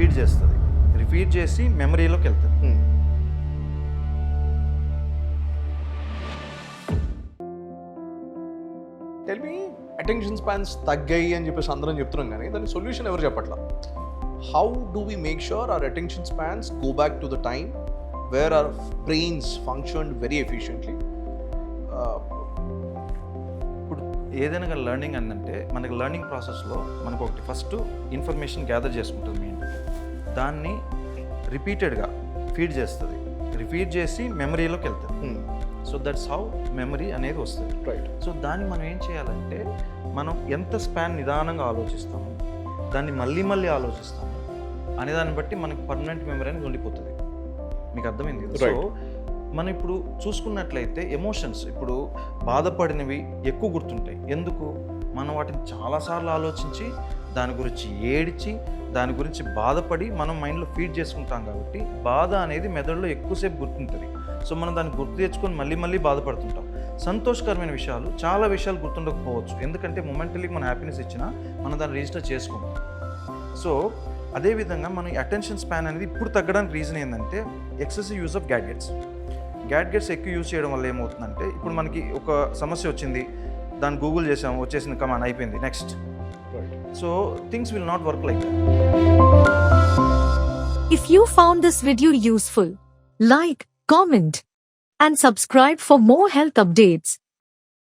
Feed చేస్తుంది, feed చేసి మెమరీలోకి వెళ్తుంది. టెల్ మీ, అటెన్షన్ స్పాన్స్ తగ్గాయి అని చెప్పేసి అందరం చెప్తున్నాం కానీ దాని సొల్యూషన్ ఎవరు చెప్పట్లా. How do we make sure our attention spans go back to the time where our brains function very efficiently? ఇప్పుడు ఏదైనా కానీ లెర్నింగ్ అంటే మనకి లెర్నింగ్ ప్రాసెస్లో మనకు ఒకటి ఫస్ట్ ఇన్ఫర్మేషన్ గ్యాదర్ చేసుకుంటుంది మెయిన్, దాన్ని రిపీటెడ్గా ఫీడ్ చేస్తుంది, ఫీడ్ చేసి మెమరీలోకి వెళ్తుంది. సో దట్స్ హౌ మెమరీ అనేది వస్తుంది. రైట్. సో దాన్ని మనం ఏం చేయాలంటే మనం ఎంత స్పాన్ నిదానంగా ఆలోచిస్తాము, దాన్ని మళ్ళీ మళ్ళీ ఆలోచిస్తాము అనే దాన్ని బట్టి మనకి పర్మనెంట్ మెమరీ అనేది ఉండిపోతుంది. మీకు అర్థమైంది కదా? సో మనం ఇప్పుడు చూసుకున్నట్లయితే ఎమోషన్స్ ఇప్పుడు బాధపడినవి ఎక్కువ గుర్తుంటాయి. ఎందుకు? మనం వాటిని చాలాసార్లు ఆలోచించి దాని గురించి ఏడ్చి దాని గురించి బాధపడి మనం మైండ్లో ఫీడ్ చేసుకుంటాం కాబట్టి బాధ అనేది మెదడులో ఎక్కువసేపు గుర్తుంటుంది. సో మనం దాన్ని గుర్తు తెచ్చుకొని మళ్ళీ మళ్ళీ బాధపడుతుంటాం. సంతోషకరమైన విషయాలు చాలా విషయాలు గుర్తుండకపోవచ్చు, ఎందుకంటే మొమెంటలీ మన హ్యాపీనెస్ ఇచ్చినా మనం దాన్ని రిజిస్టర్ చేసుకోము. సో అదేవిధంగా మన అటెన్షన్ స్పాన్ అనేది ఇప్పుడు తగ్గడానికి రీజన్ ఏంటంటే ఎక్సెసివ్ యూజ్ ఆఫ్ గ్యాడ్గెట్స్ ఎక్కువ యూజ్ చేయడం వల్ల ఏమవుతుందంటే ఇప్పుడు మనకి ఒక సమస్య వచ్చింది, దాన్ని గూగుల్ చేసాము, వచ్చేసింది, కమాండ్ అయిపోయింది, next. So things will not work like that. If you found this video useful, like, comment, and subscribe for more health updates.